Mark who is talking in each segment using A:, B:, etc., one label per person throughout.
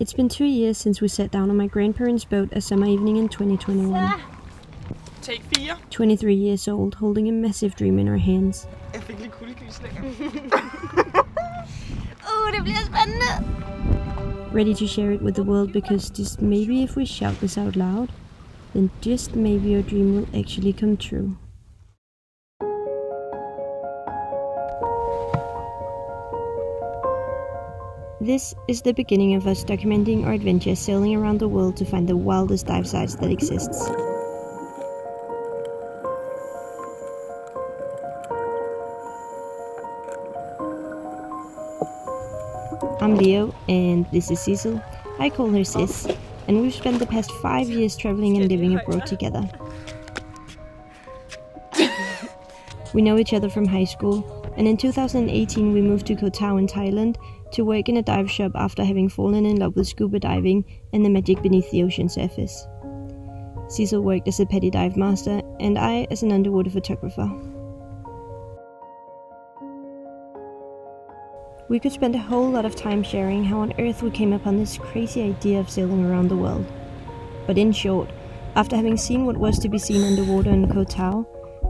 A: It's been 2 years since we sat down on my grandparents' boat a summer evening in 2021.
B: Take 4.
A: 23 years old, holding a massive dream in our hands.
B: Jeg fik lige kuldegysninger.
C: Det bliver spændende!
A: Ready to share it with the world because just maybe if we shout this out loud, then just maybe your dream will actually come true. This is the beginning of us documenting our adventures sailing around the world to find the wildest dive sites that exists. I'm Leo, and this is Cecil. I call her Sis, and we've spent the past 5 years traveling and living abroad together. We know each other from high school, and in 2018 we moved to Porto Santo No in Thailand to work in a dive shop after having fallen in love with scuba diving and the magic beneath the ocean surface. Cecil worked as a petty dive master, and I as an underwater photographer. We could spend a whole lot of time sharing how on earth we came upon this crazy idea of sailing around the world. But in short, after having seen what was to be seen underwater in Koh Tao,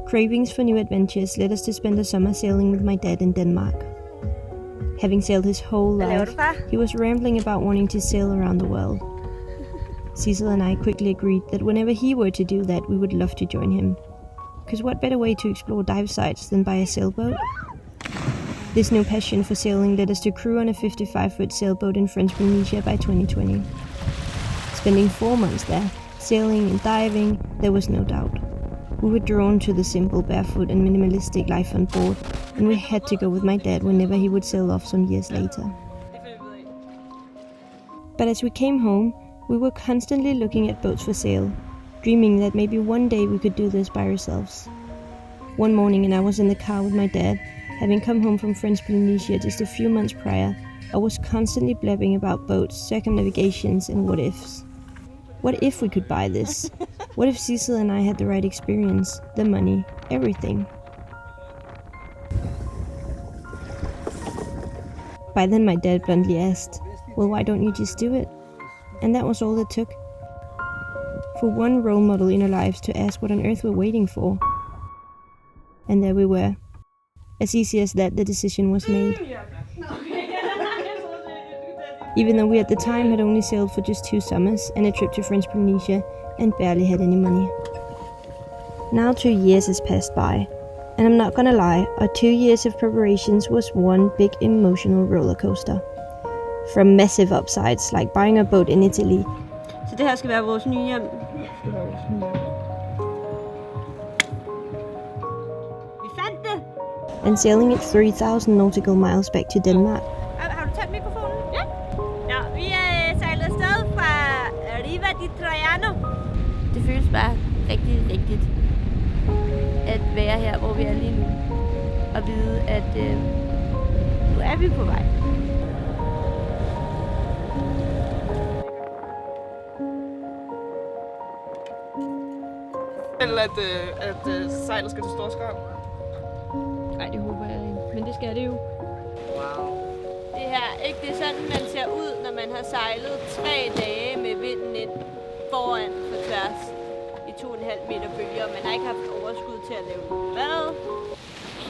A: cravings for new adventures led us to spend a summer sailing with my dad in Denmark. Having sailed his whole life, he was rambling about wanting to sail around the world. Cecil and I quickly agreed that whenever he were to do that, we would love to join him. Because what better way to explore dive sites than by a sailboat? This new passion for sailing led us to crew on a 55-foot sailboat in French Polynesia by 2020. Spending 4 months there, sailing and diving, there was no doubt. We were drawn to the simple, barefoot and minimalistic life on board, and we had to go with my dad whenever he would sail off some years later. But as we came home, we were constantly looking at boats for sale, dreaming that maybe one day we could do this by ourselves. One morning, and I was in the car with my dad, having come home from French Polynesia just a few months prior, I was constantly blabbing about boats, circumnavigations and what ifs. What if we could buy this? What if Cecil and I had the right experience, the money, everything? By then my dad bluntly asked, well, why don't you just do it? And that was all it took. For one role model in our lives to ask what on earth we're waiting for. And there we were. As easy as that, the decision was made. Even though we at the time had only sailed for just 2 summers and a trip to French Polynesia and barely had any money. Now 2 years has passed by, and I'm not gonna lie, our 2 years of preparations was one big emotional roller coaster. From massive upsides, like buying a boat in Italy. Så det her skal være vores nye hjem. And sailing it 3,000 nautical miles back to Denmark.
C: Har du taget mikrofonen? Ja. Ja, vi er sejlet afsted fra Riva di Traiano. Det føles bare rigtig rigtigt at være her, hvor vi er lige nu. Og vide, at nu er vi på vej.
B: Eller at sejlet skal til Storskrald.
A: Nej, det håber jeg ikke, men det skal det jo.
B: Wow.
C: Det her, ikke? Det er sådan, man ser ud, når man har sejlet 3 dage med vinden ind foran på tværs i 2,5 meter bølger. Man har ikke haft overskud til at lave mad.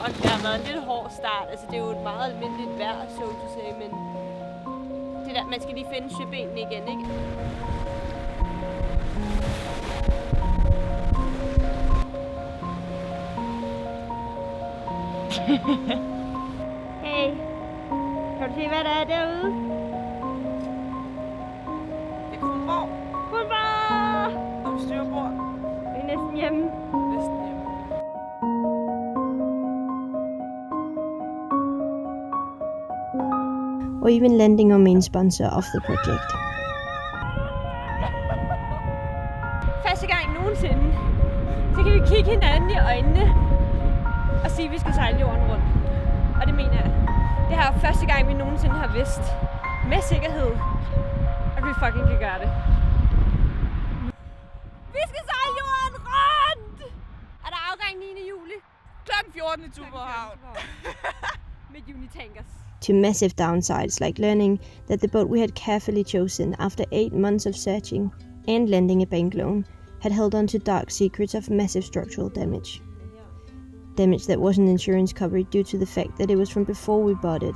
C: Og det har været en lidt hård start. Altså, det er jo et meget almindeligt vejr, så to sige, men det der, man skal lige finde søbenene igen, ikke? Hey, kan du se, hvad der er derude?
B: Det er Kronborg.
C: Kronborg!
B: Om styrbord.
C: Vi er næsten hjemme.
B: Næsten hjemme.
A: Or even landing our main sponsor of the project.
C: Første gang nogensinde, så kan vi kigge hinanden i øjnene og sige, at vi skal sejle jorden rundt. Og det mener jeg. Det her er første gang, vi nogensinde har vidst med sikkerhed, at vi fucking kan gøre det. Vi skal sejle jorden rundt! Og der er afgang 9. juli.
B: Klokken 14 i Tuborghavn.
C: med unitankers.
A: To massive downsides like learning that the boat we had carefully chosen after 8 months of searching and lending a bank loan had held on to dark secrets of massive structural damage. Damage that wasn't insurance covered due to the fact that it was from before we bought it.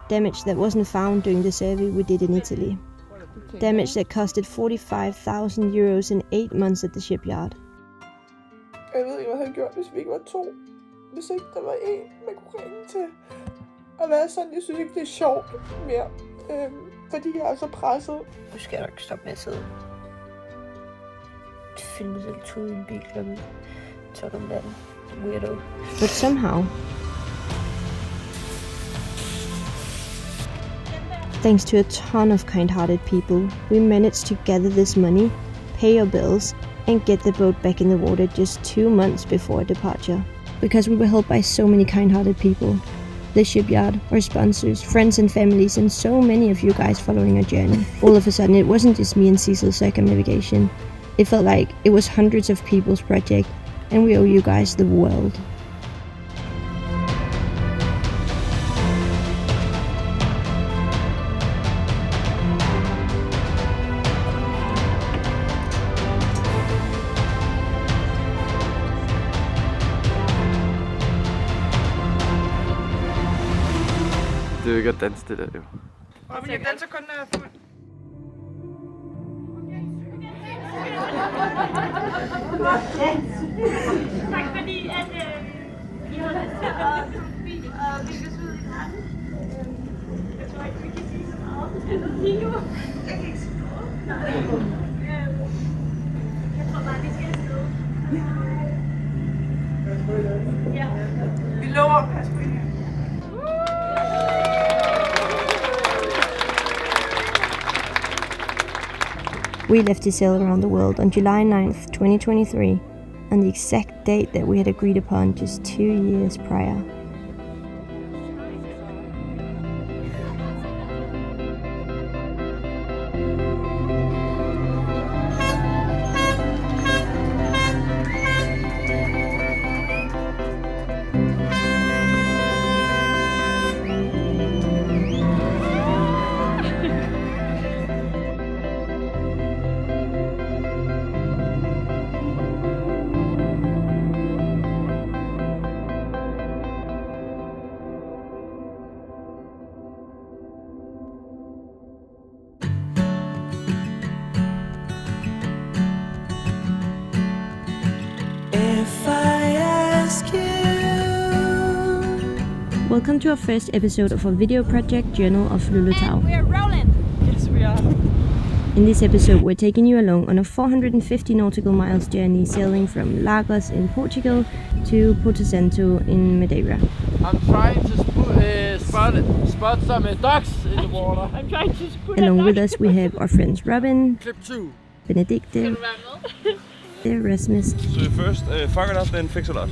A: Damage that wasn't found during the survey we did in Italy. Damage that costed 45,000 euros in 8 months at the shipyard.
D: Jeg ved ikke, hvad jeg havde gjort, hvis vi ikke var to. Hvis ikke der var en, man kunne ringe til. Og være sådan, jeg synes ikke, det er sjovt mere. Fordi jeg er så presset.
A: Nu skal jeg nok stoppe med at sidde. Filme sig lidt ud i en bil klokken 12 om natten. Weirdo. But somehow, thanks to a ton of kind-hearted people, we managed to gather this money, pay our bills, and get the boat back in the water just 2 months before departure. Because we were helped by so many kind-hearted people. The shipyard, our sponsors, friends and families, and so many of you guys following our journey. All of a sudden, it wasn't just me and Cecil's circumnavigation. It felt like it was hundreds of people's project, and we owe you guys the world.
E: Det er jo ikke at danse det der, jo.
B: Men jeg danser kun, når jeg er fuld.
C: Tak fordi, at I har lyst til at blive og vi kan ud i verden. Jeg tror ikke, vi kan sige så meget lige nu. Jeg kan ikke sige noget. Nej. Jeg tror bare, vi skal afsted. Ja.
B: Vi lover at passe på hende.
A: We left to sail around the world on July 9th, 2023, on the exact date that we had agreed upon just 2 years prior. Welcome to our first episode of our video project Journal of Lulu Tao.
C: And we're rolling!
B: Yes, we are.
A: In this episode, we're taking you along on a 450 nautical miles journey sailing from Lagos in Portugal to Porto Santo in Madeira.
E: I'm trying to spot some ducks in the water.
C: I'm trying to put
A: Along with us, we have our friends Robin,
E: Clip 2.
A: Benedikte, Rasmus,
F: So you first fuck it up, then fix it up.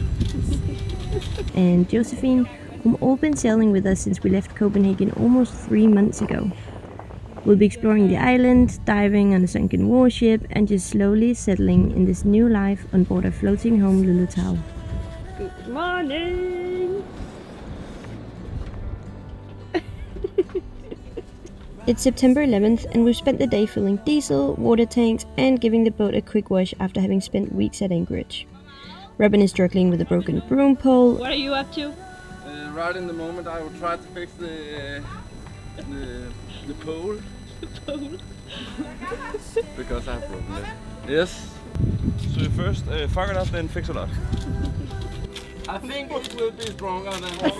A: and Josephine, whom all been sailing with us since we left Copenhagen almost 3 months ago. We'll be exploring the island, diving on a sunken warship, and just slowly settling in this new life on board our floating home Lulu Tao.
C: Good morning!
A: It's September 11th, and we've spent the day filling diesel, water tanks, and giving the boat a quick wash after having spent weeks at anchorage. Robin is struggling with a broken broom pole.
C: What are you up to?
E: Right in the moment, I will try to fix the pole.
C: The pole.
E: Because I have broken it. Yes.
F: So you first fuck it up, then fix it up.
E: I think it will be stronger than now.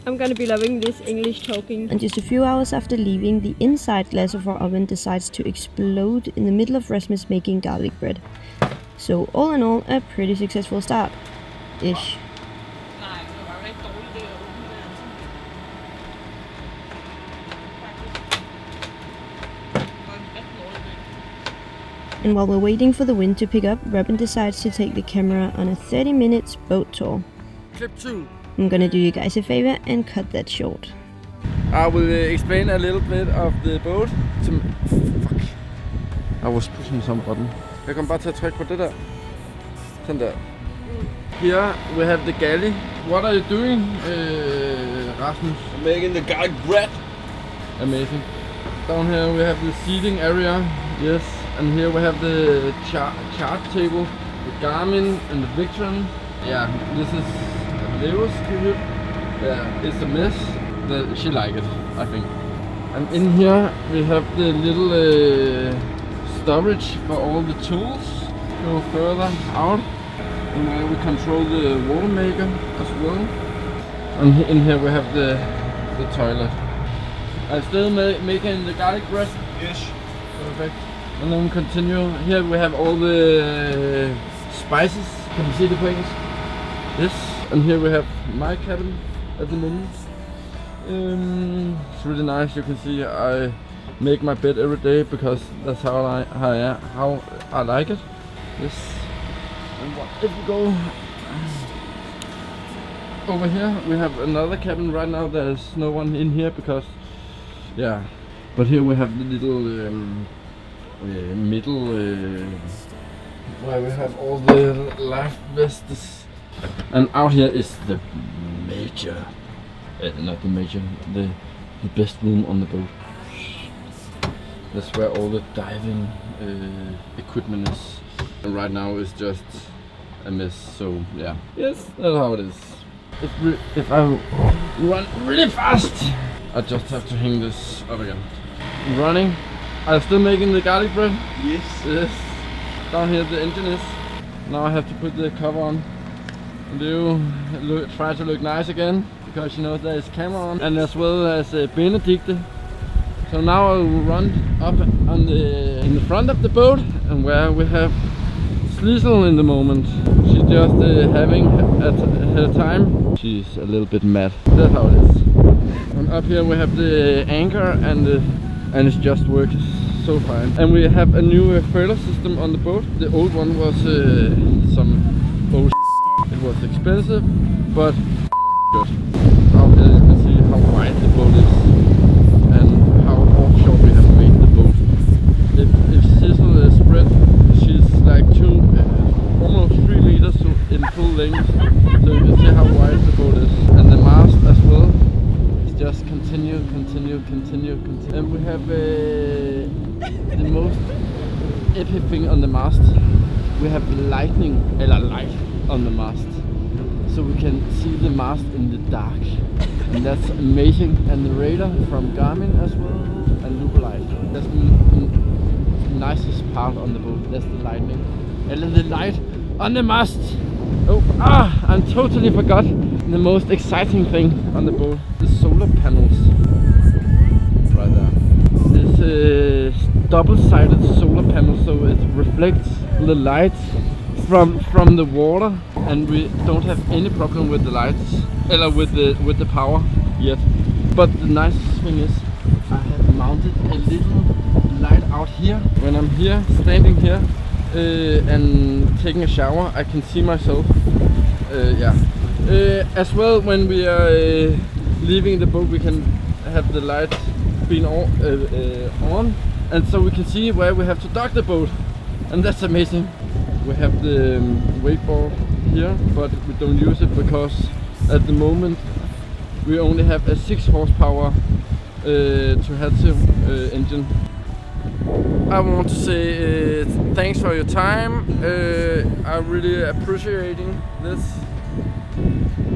C: I'm gonna be loving this English talking.
A: And just a few hours after leaving, the inside glass of our oven decides to explode in the middle of Rasmus making garlic bread. So all in all, a pretty successful start. Ish. And while we're waiting for the wind to pick up, Robin decides to take the camera on a 30-minute boat tour.
E: Clip 2.
A: I'm gonna do you guys a favor and cut that short.
E: I will explain a little bit of the boat. Fuck. I was pushing some button. Jeg kommer bare til at trykke på det der. Sådan der. Here we have the galley. What are you doing, Rasmus?
F: I'm making the garlic bread.
E: Amazing. Down here we have the seating area. Yes. And here we have the chart table, the Garmin and the Victron. Yeah, this is Leo's crib. Yeah, it's a mess. She like it, I think. And in here we have the little storage for all the tools. Go further out, and where we control the water maker as well. And in here we have the toilet. I'm still making the garlic bread.
F: Yes.
E: Perfect. And then we continue. Here we have all the spices. Can you see the things? Yes. And here we have my cabin at the moment. It's really nice. You can see I make my bed every day because that's how I like it. Yes. And what if we go over here? We have another cabin right now. There's no one in here because, yeah. But here we have the little middle where we have all the life vests, and out here is the major, not the major, the best room on the boat. That's where all the diving equipment is, and right now it's just a mess. So yeah, yes, that's how it is. If I run really fast, I just have to hang this up again. Running. I'm still making the garlic bread.
F: Yes.
E: Yes. Down here the engine is. Now I have to put the cover on. Try to look nice again because you know there is camera on, and as well as Benedicte. So now I will run up on in the front of the boat, and where we have Sliesel in the moment. She's just having her time. She's a little bit mad. That's how it is. And up here we have the anchor and it's just working so fine. And we have a new furler system on the boat. The old one was some old shit. It was expensive, but good. Out here you can see how wide the boat is and how offshore we have made the boat. If Sissel is spread, she's like almost 3 meters in full length. So you can see how wide the boat is. And the mast as well. Just continue. And we have the most epic thing on the mast. We have light on the mast. So we can see the mast in the dark. And that's amazing. And the radar from Garmin as well. And Lulu Tao. That's the nicest part on the boat. That's the lightning. And then the light on the mast. I totally forgot the most exciting thing on the boat. The solar panels. Right there. It's a double-sided solar panel, so it reflects the light from the water, and we don't have any problem with the lights, with the power yet. But the nicest thing is I have mounted a little light out here. When I'm here, standing here, and taking a shower, I can see myself. As well, when we are leaving the boat, we can have the light being on, and so we can see where we have to dock the boat, and that's amazing. We have the wakeboard here, but we don't use it because at the moment we only have a 6 horsepower Tohatsu engine. I want to say thanks for your time. I'm really appreciating this.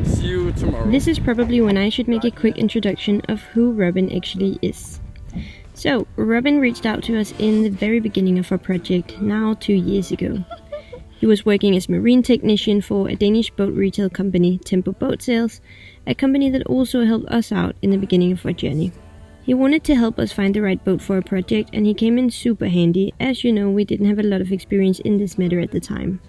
E: See you tomorrow.
A: This is probably when I should make a quick introduction of who Robin actually is. So, Robin reached out to us in the very beginning of our project, now 2 years ago. He was working as marine technician for a Danish boat retail company, Tempo Boat Sales, a company that also helped us out in the beginning of our journey. He wanted to help us find the right boat for our project, and he came in super handy. As you know, we didn't have a lot of experience in this matter at the time.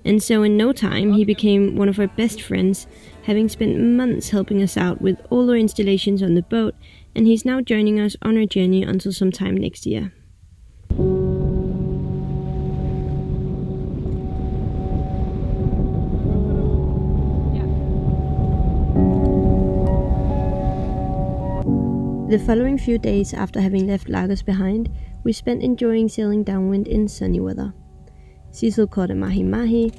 A: And so in no time, he became one of our best friends, having spent months helping us out with all our installations on the boat, and he's now joining us on our journey until sometime next year. The following few days after having left Lagos behind, we spent enjoying sailing downwind in sunny weather. Cecil caught a mahi-mahi,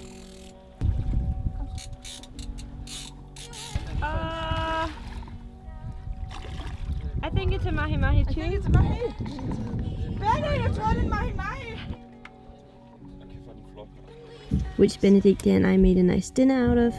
C: mahi mahi too?
B: I think it's a mahi. Benny, jeg tror det er en mahi mahi.
A: which Benedicte and I made a nice dinner out of.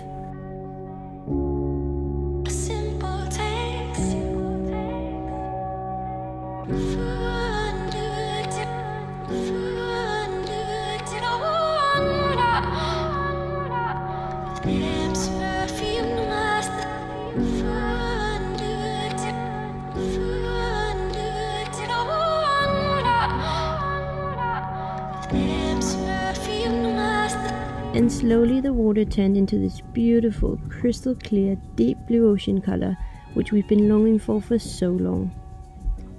A: And slowly the water turned into this beautiful, crystal clear, deep blue ocean color, which we've been longing for so long.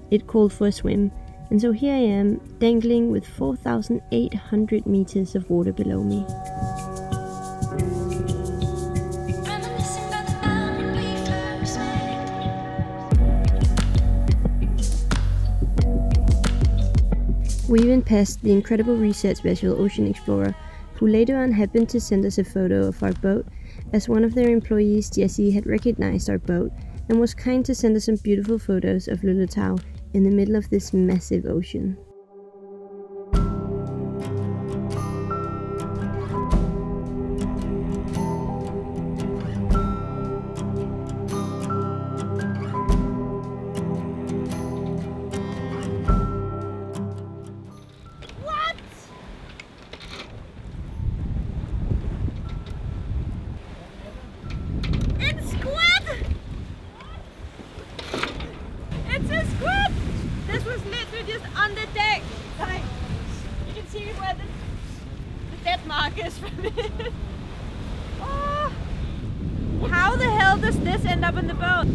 A: It called for a swim, and so here I am, dangling with 4,800 meters of water below me. We even passed the incredible research vessel Ocean Explorer, who later on happened to send us a photo of our boat, as one of their employees, Jessie, had recognized our boat and was kind to send us some beautiful photos of Lulu Tao in the middle of this massive ocean.
C: It's a squid! This was literally just on the deck. Like, you can see where the dead mark is from it. Oh, how the hell does this end up in the boat?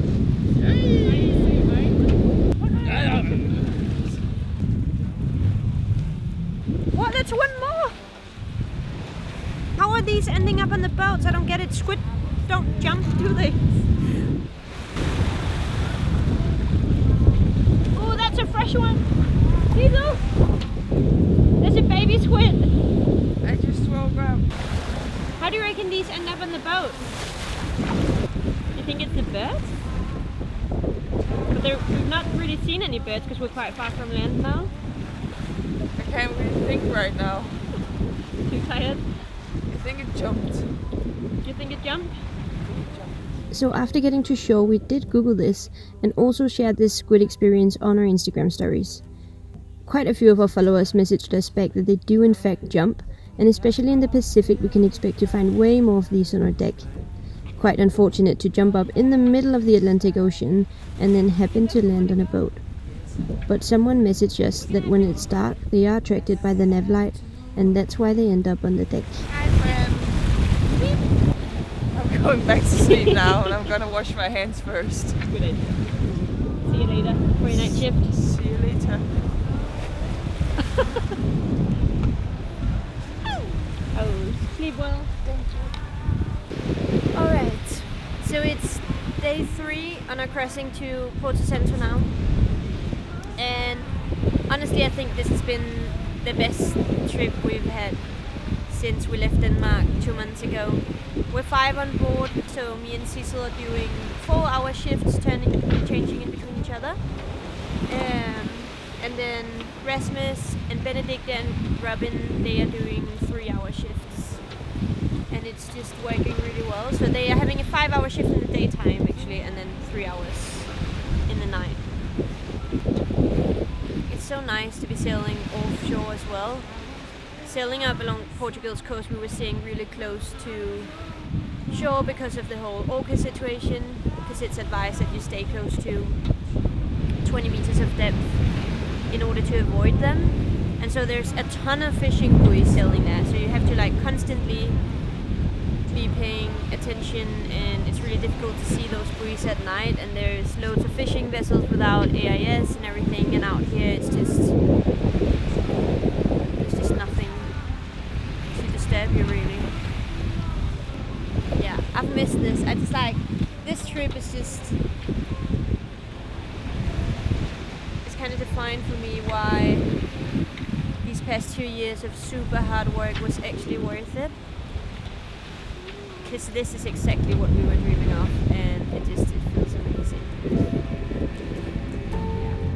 C: What? That's one more! How are these ending up on the boats? I don't get it. Squid don't jump, do they? Oh, that's a fresh one. See those? There's a baby squid.
B: I just woke up.
C: How do you reckon these end up on the boat? You think it's the birds? But we've not really seen any birds because we're quite far from land now.
B: I can't really think right now.
C: Too tired?
B: I think it jumped.
C: Do you think it jumped?
A: So after getting to shore, we did Google this and also shared this squid experience on our Instagram stories. Quite a few of our followers messaged us back that they do in fact jump, and especially in the Pacific we can expect to find way more of these on our deck. Quite unfortunate to jump up in the middle of the Atlantic Ocean and then happen to land on a boat. But someone messaged us that when it's dark they are attracted by the nav light, and that's why they end up on the deck.
B: Hi, friend. I'm going back to sleep now, and I'm gonna wash my hands first.
C: Good idea. See you later for your night shift.
B: See you later.
C: Oh, sleep well. Alright, so it's day 3 on our crossing to Porto Santo now. And honestly, I think this has been the best trip we've had since we left Denmark 2 months ago. We're 5 on board, so me and Cecil are doing 4-hour shifts, changing in between each other. And then Rasmus and Benedicte and Robin, they are doing 3-hour shifts. And it's just working really well. So they are having a 5-hour shift in the daytime actually, and then 3 hours in the night. It's so nice to be sailing offshore as well. Sailing up along Portugal's coast, we were staying really close to shore because of the whole orca situation, because it's advised that you stay close to 20 meters of depth in order to avoid them. And so there's a ton of fishing buoys sailing there, so you have to like constantly be paying attention, and it's really difficult to see those buoys at night. And there's loads of fishing vessels without AIS and everything, and out here it's just there's just nothing to disturb you really. Yeah, I've missed this. I just like this trip is just, it's kind of defined for me why these past 2 years of super hard work was actually worth it. Because this is exactly what we were dreaming of, and it feels amazing. Yeah.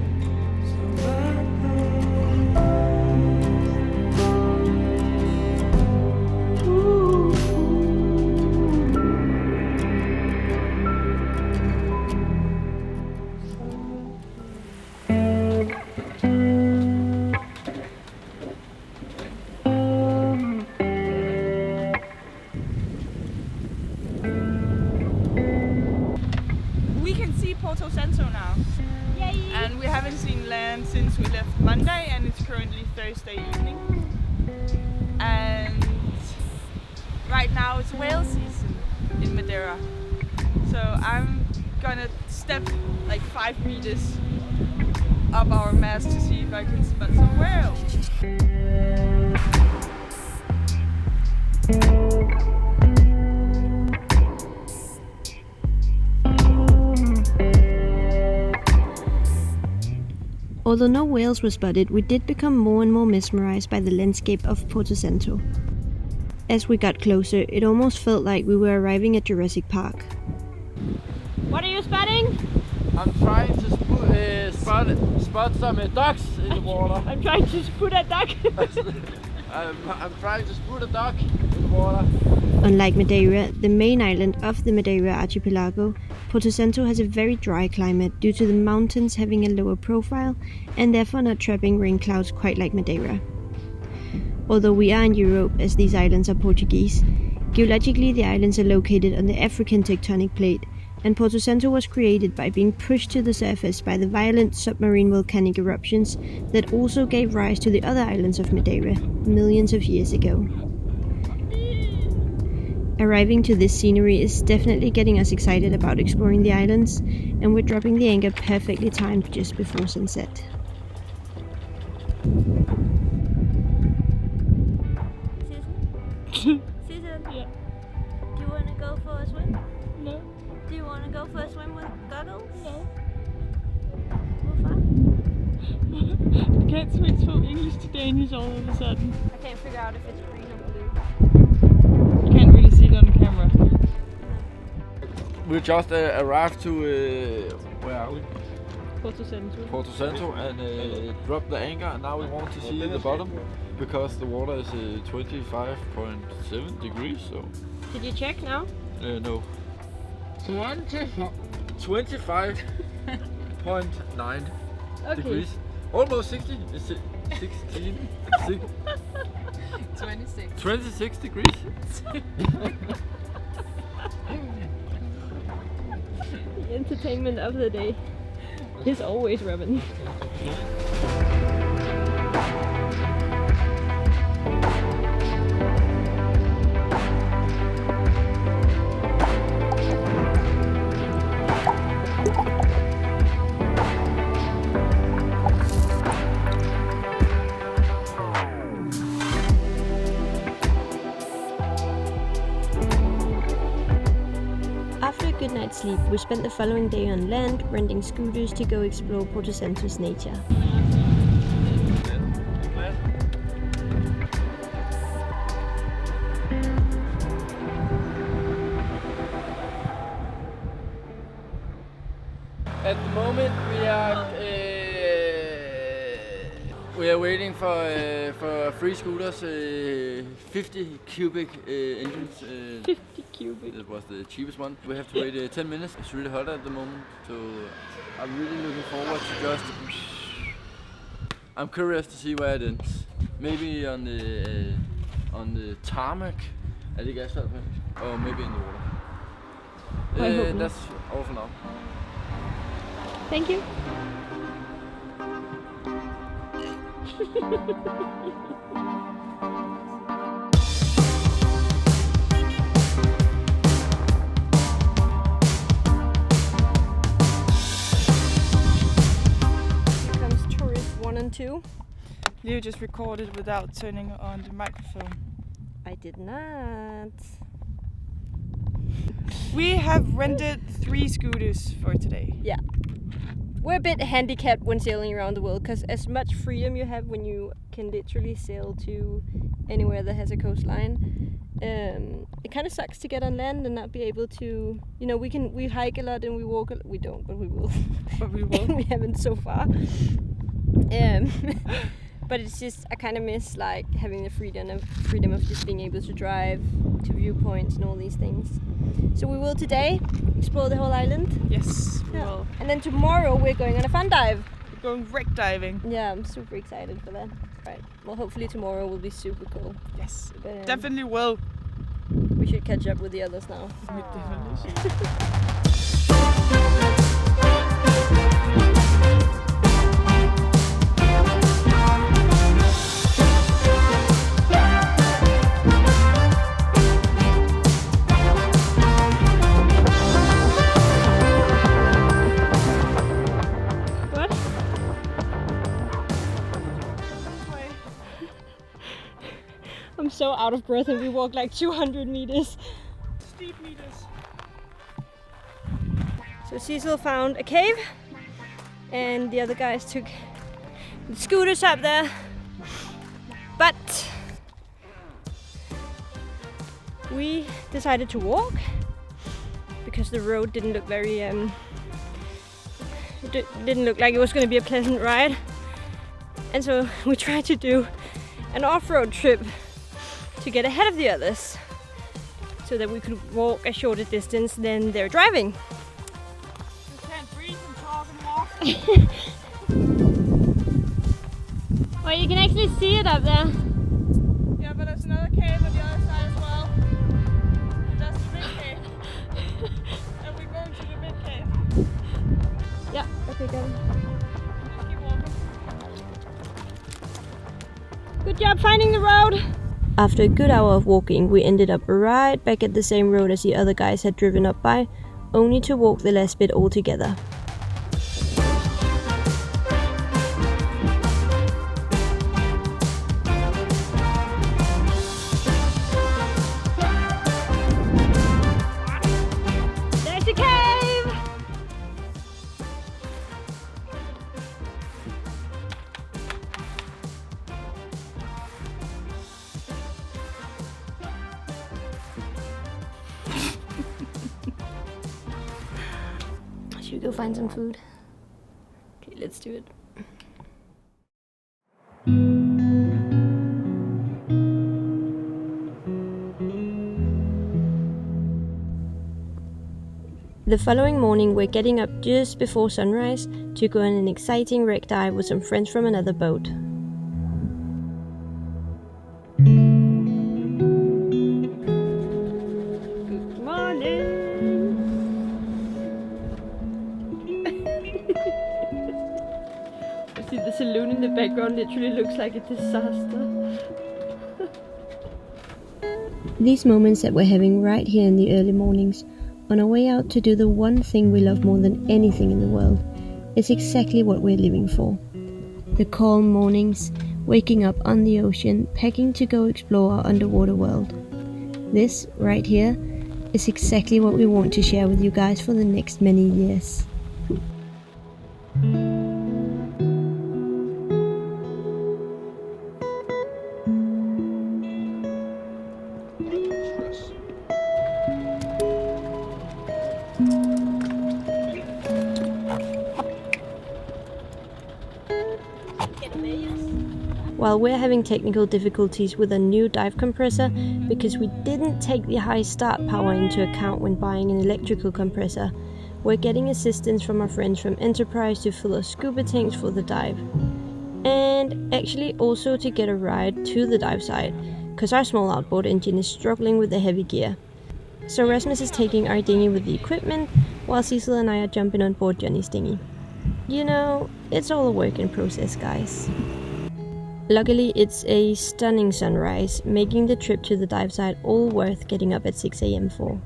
B: Porto Santo now.
C: Yay!
B: And we haven't seen land since we left Monday, and it's currently Thursday evening. And right now it's whale season in Madeira. So I'm gonna step like 5 meters up our mast to see if I can spot some whale.
A: Although no whales were spotted, we did become more and more mesmerized by the landscape of Porto Santo. As we got closer, it almost felt like we were arriving at Jurassic Park.
C: What are you spotting?
E: I'm trying to spot some ducks in the water.
C: I'm trying to spot a duck.
E: I'm trying to spot a duck in the water.
A: Unlike Madeira, the main island of the Madeira archipelago, Porto Santo has a very dry climate due to the mountains having a lower profile and therefore not trapping rain clouds quite like Madeira. Although we are in Europe, as these islands are Portuguese, geologically the islands are located on the African tectonic plate, and Porto Santo was created by being pushed to the surface by the violent submarine volcanic eruptions that also gave rise to the other islands of Madeira millions of years ago. Arriving to this scenery is definitely getting us excited about exploring the islands, and we're dropping the anchor perfectly timed just before sunset.
C: Susan? Yeah. Do you want to go for a swim?
B: No.
C: Do you want to go for a swim with goggles?
B: No.
C: What
B: I can't switch from English to Danish all of a sudden.
C: I can't figure out if it's green or blue.
B: You can't really see it on the camera.
E: We just arrived to where are we?
B: Porto Santo.
E: Porto Santo, and dropped the anchor. And now we want to see the bottom because the water is 25.7 degrees. So
C: Did you check now?
E: no. 25.9
C: Okay.
E: degrees. Almost 60. It's 16.
B: 26.
E: 26 degrees.
C: The entertainment of the day is always Robin.
A: After a good night's sleep, we spent the following day on land, renting scooters to go explore Porto Santo's nature.
E: At the moment, we are waiting for free scooters, 50 cubic engines.
C: 50 cubic.
E: It was the cheapest one. We have to wait 10 minutes. It's really hot at the moment, so I'm really looking forward to just. I'm curious to see where it ends. Maybe on the tarmac at the asphalt, or maybe in the water.
C: I hope not.
E: That's all for now.
C: Thank you.
A: Here comes tourist 1 and 2.
B: Leo just recorded without turning on the microphone.
A: I did not.
B: We have rented 3 scooters for today.
A: Yeah. We're a bit handicapped when sailing around the world because as much freedom you have when you can literally sail to anywhere that has a coastline, it kind of sucks to get on land and not be able to, you know, we hike a lot and we walk a lot. We don't, but we will.
B: But we will.
A: We haven't so far. But it's just, I kind of miss like having the freedom of just being able to drive to viewpoints and all these things. So we will today explore the whole island.
B: Yes, we will.
A: And then tomorrow we're going on a fun dive.
B: We're going wreck diving.
A: Yeah, I'm super excited for that. Right. Well, hopefully tomorrow will be super cool.
B: Yes,
A: But,
B: definitely will.
A: We should catch up with the others now.
B: We definitely should.
A: out of breath and we walked like 200 meters.
B: Steep meters.
A: So Cecil found a cave and the other guys took the scooters up there. But we decided to walk because the road didn't look very didn't look like it was going to be a pleasant ride. And so we tried to do an off-road trip to get ahead of the others so that we could walk a shorter distance than they're driving.
B: You can't breathe and talk and walk.
A: Well, you can actually see it up there.
B: Yeah, but there's another cave on the other side as well. And that's the big cave. And we're going to the big cave.
A: Yeah, okay, go.
B: Just keep walking.
A: Good job finding the road! After a good hour of walking, we ended up right back at the same road as the other guys had driven up by, only to walk the last bit all together. There's the cave! Should we go find some food? Okay, let's do it. The following morning, we're getting up just before sunrise to go on an exciting wreck dive with some friends from another boat. Good morning! See, the saloon in the background literally looks like a disaster. These moments that we're having right here in the early mornings, on our way out to do the one thing we love more than anything in the world, is exactly what we're living for. The calm mornings, waking up on the ocean, packing to go explore our underwater world. This, right here, is exactly what we want to share with you guys for the next many years. While we're having technical difficulties with a new dive compressor because we didn't take the high start power into account when buying an electrical compressor, we're getting assistance from our friends from Enterprise to fill our scuba tanks for the dive. And actually also to get a ride to the dive site, because our small outboard engine is struggling with the heavy gear. So Rasmus is taking our dinghy with the equipment, while Cecil and I are jumping on board Johnny's dinghy. You know, it's all a work in process, guys. Luckily, it's a stunning sunrise, making the trip to the dive site all worth getting up at 6 AM for.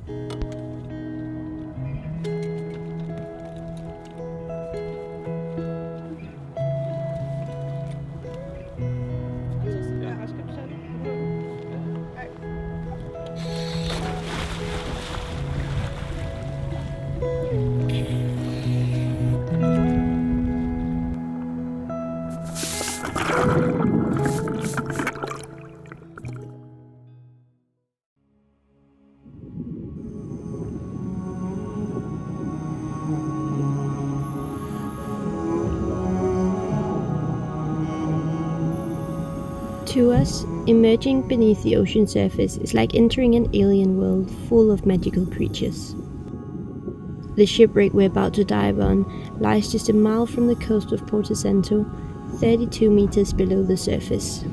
A: To us, emerging beneath the ocean surface is like entering an alien world full of magical creatures. The shipwreck we're about to dive on lies just a mile from the coast of Porto Santo, 32 meters below the surface.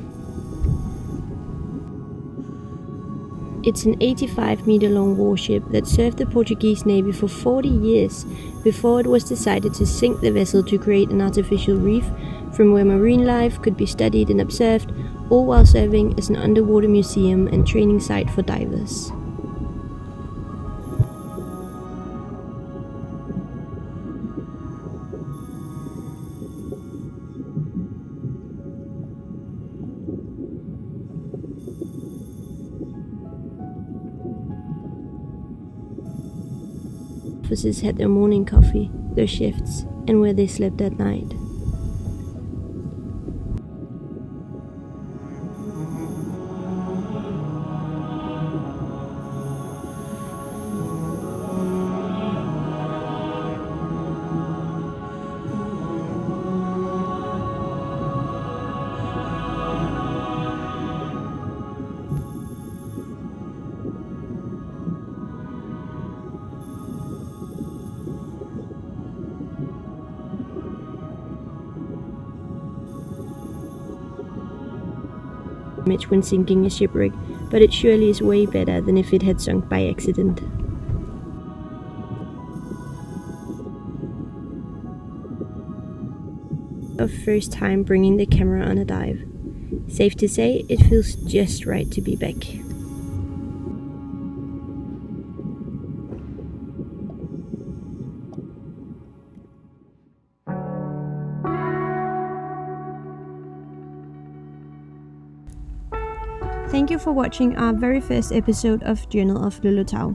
A: It's an 85-meter-long warship that served the Portuguese Navy for 40 years before it was decided to sink the vessel to create an artificial reef from where marine life could be studied and observed, all while serving as an underwater museum and training site for divers. officers had their morning coffee, their shifts, and where they slept at night. When sinking a shipwreck, but it surely is way better than if it had sunk by accident. Our first time bringing the camera on a dive. Safe to say, it feels just right to be back. Thank you for watching our very first episode of Journal of Lulu Tao.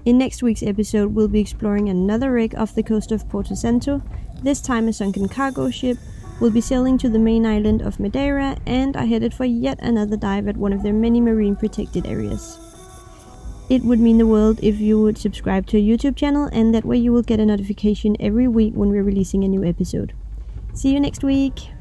A: In next week's episode, we'll be exploring another wreck off the coast of Porto Santo, this time a sunken cargo ship. We'll be sailing to the main island of Madeira and are headed for yet another dive at one of their many marine protected areas. It would mean the world if you would subscribe to our YouTube channel, and that way you will get a notification every week when we're releasing a new episode. See you next week!